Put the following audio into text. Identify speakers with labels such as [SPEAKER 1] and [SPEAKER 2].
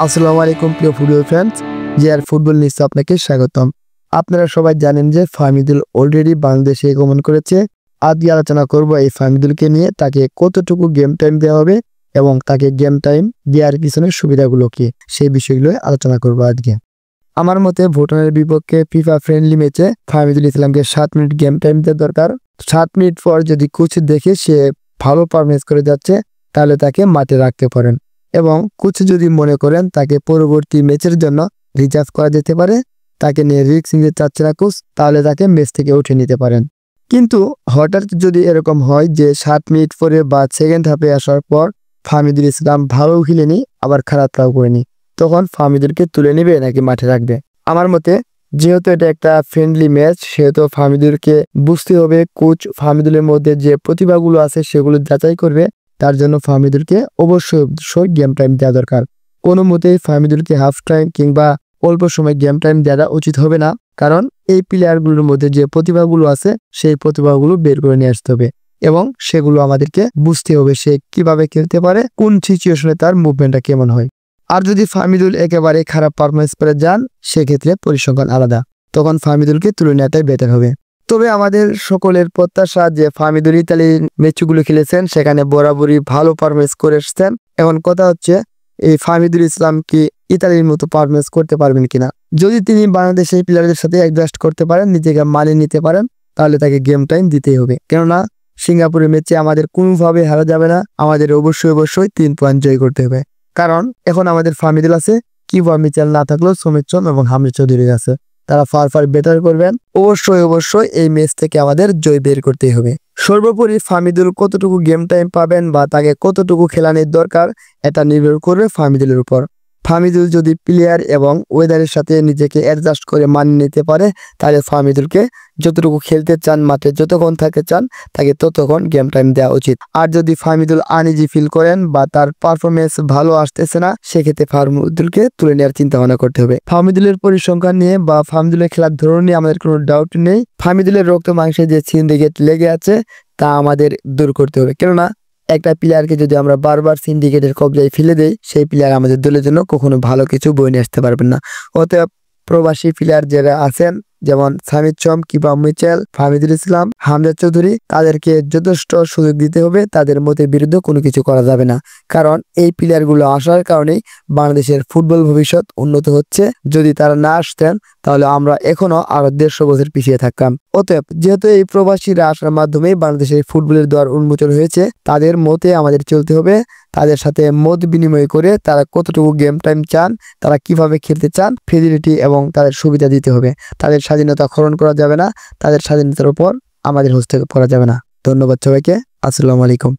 [SPEAKER 1] আসসালামু আলাইকুম প্রিয় ফুটবল ফ্যান্স, জিআর ফুটবল নিউজে আপনাকে স্বাগতম। আপনারা সবাই জানেন যে ফাহমিদুল অলরেডি বাংলাদেশে আগমন করেছে। আজকে আলোচনা করব এই ফাহমিদুলকে নিয়ে, তাকে কতটুকু গেম টাইম দেওয়া হবে এবং তাকে গেম টাইম দেওয়ার পিছনের সুবিধাগুলো কি, সেই বিষয়গুলো আলোচনা করব আজকে। আমার মতে ভুটানের বিপক্ষে ফিফা ফ্রেন্ডলি ম্যাচে ফাহমিদুল ইসলামকে 7 মিনিট গেম টাইম দেওয়া দরকার। 7 মিনিট পর যদি কোচ দেখে সে ভালো পারফরমেন্স করে যাচ্ছে, তাহলে তাকে মাঠে রাখতে পারেন এবং কোচ যদি মনে করেন তাকে পরবর্তী ম্যাচের জন্য রিজার্ভ করা যেতে পারে, তাকে নিয়ে রিস্ক নিতে চাচ্ছে না কোচ, তাহলে তাকে ম্যাচ থেকে উঠে নিতে পারেন। কিন্তু হঠাৎ যদি এরকম হয় যে 7 মিনিট পরে বা সেকেন্ড হাফে আসার পর ফাহমিদুল ইসলাম ভালো খেলেনি, আবার খারাপটাও করেনি, তখন ফাহমিদুলকে তুলে নেবে নাকি মাঠে রাখবে? আমার মতে যেহেতু এটা একটা ফ্রেন্ডলি ম্যাচ, সেহেতু ফাহমিদুলকে বুঝতে হবে কোচ ফাহমিদুলের মধ্যে যে প্রতিভাগুলো আছে সেগুলো যাচাই করবে। তার জন্য ফাহমিদুলকে অবশ্যই গেম টাইম দেওয়া দরকার। কোনো মতেই ফাহমিদুলকে হাফ টাইম কিংবা অল্প সময় গেম টাইম দেওয়া উচিত হবে না, কারণ এই প্লেয়ারগুলোর মধ্যে যে প্রতিভাগুলো আছে সেই প্রতিভাগুলো বের করে নিয়ে আসতে হবে এবং সেগুলো আমাদেরকে বুঝতে হবে সে কিভাবে খেলতে পারে, কোন সিচুয়েশনে তার মুভমেন্টটা কেমন হয়। আর যদি ফাহমিদুল একেবারে খারাপ পারফরমেন্স করে যান, সেক্ষেত্রে পরিসংখ্যান আলাদা, তখন ফাহমিদুলকে তুলে নেওয়াটাই বেটার হবে। তবে আমাদের সকলের প্রত্যাশা যে ফাহমিদুল ইতালির ম্যাচগুলো খেলেছেন সেখানে বরাবরই ভালো পারফরমেন্স করে এসেছেন। এখন কথা হচ্ছে এই ফাহমিদুল ইসলাম কি ইতালির মতো পারফরমেন্স করতে পারবেন কিনা। যদি তিনি বাংলাদেশের প্লেয়ারদের সাথে অ্যাডজাস্ট করতে পারেন, নিজেকে মানিয়ে নিতে পারেন, তাহলে তাকে গেম টাইম দিতেই হবে। কেননা সিঙ্গাপুরের ম্যাচে আমাদের কোনোভাবে হারা যাবে না, আমাদের অবশ্যই 3 পয়েন্ট জয় করতে হবে। কারণ এখন আমাদের ফাহমিদুল আছে, কিংবা মিচেল না থাকলেও সমিতচন্দ্র এবং হামিদ চৌধুরী আছে, তারা ফার বেটার করবেন। অবশ্যই এই ম্যাচ থেকে আমাদের জয় বের করতেই হবে। সর্বোপরি ফাহমিদুল কতটুকু গেম টাইম পাবেন বা তাকে কতটুকু খেলানোর দরকার, এটা নির্ভর করবে ফাহমিদুলের উপর। ফাহমিদুল যদি প্লেয়ার এবং ওয়েদারের সাথে নিজেকে অ্যাডজাস্ট করে মানিয়ে নিতে পারে, তাহলে ফাহমিদুলকে যতটুকু খেলতে চান, মাঠে যতক্ষণ থাকতে চান, তাকে ততক্ষণ গেম টাইম দেওয়া উচিত। আর যদি ফাহমিদুল আনইজি ফিল করেন বা তার পারফরমেন্স ভালো আসতেছে না, সেক্ষেত্রে ফাহমিদুলকে তুলে নেওয়ার চিন্তা ভাবনা করতে হবে। ফাহমিদুলের পরিসংখ্যান নিয়ে বা ফাহমিদুলের খেলার ধরন নিয়ে আমাদের কোনো ডাউট নেই। ফাহমিদুলের রক্ত মাংসে যে সিন্ডিকেট লেগে আছে তা আমাদের দূর করতে হবে। কেননা একটা প্লেয়ারকে যদি আমরা বারবার সিন্ডিকেটের কবজায় ফেলে দেই, সেই প্লেয়ার আমাদের দলের জন্য কখনো ভালো কিছু বয়ে নিয়ে আসতে পারবেন না। অতএব প্রবাসী প্লেয়ার যারা আছেন, যেমন সামিদ চম কিংবা মিচেল, ফাহমিদুল ইসলাম, হামজা চৌধুরী, তাদেরকে যথেষ্ট সুযোগ দিতে হবে। তাদের মতের বিরুদ্ধে কোনো কিছু করা যাবে না, কারণ এই প্লেয়ারগুলো আসার কারণেই বাংলাদেশের ফুটবল ভবিষ্যৎ উন্নত হচ্ছে। যদি তারা না আসতেন, তাহলে আমরা এখনো আরো 150 বছর পিছিয়ে থাকতাম। অতএব যেহেতু এই প্রবাসীরা আসার মাধ্যমে বাংলাদেশের ফুটবলের দ্বার উন্মোচন হয়েছে, তাদের মতে আমাদের চলতে হবে। তাদের সাথে মত বিনিময় করে তারা কতটুকু গেম টাইম চান, তারা কিভাবে খেলতে চান, ফেসিলিটি এবং তাদের সুবিধা দিতে হবে। তাদের স্বাধীনতা খরণ করা যাবে না, তাদের স্বাধীনতার উপর আমাদের হস্তক্ষেপ করা যাবে না। ধন্যবাদ সবাইকে। আসসালামু আলাইকুম।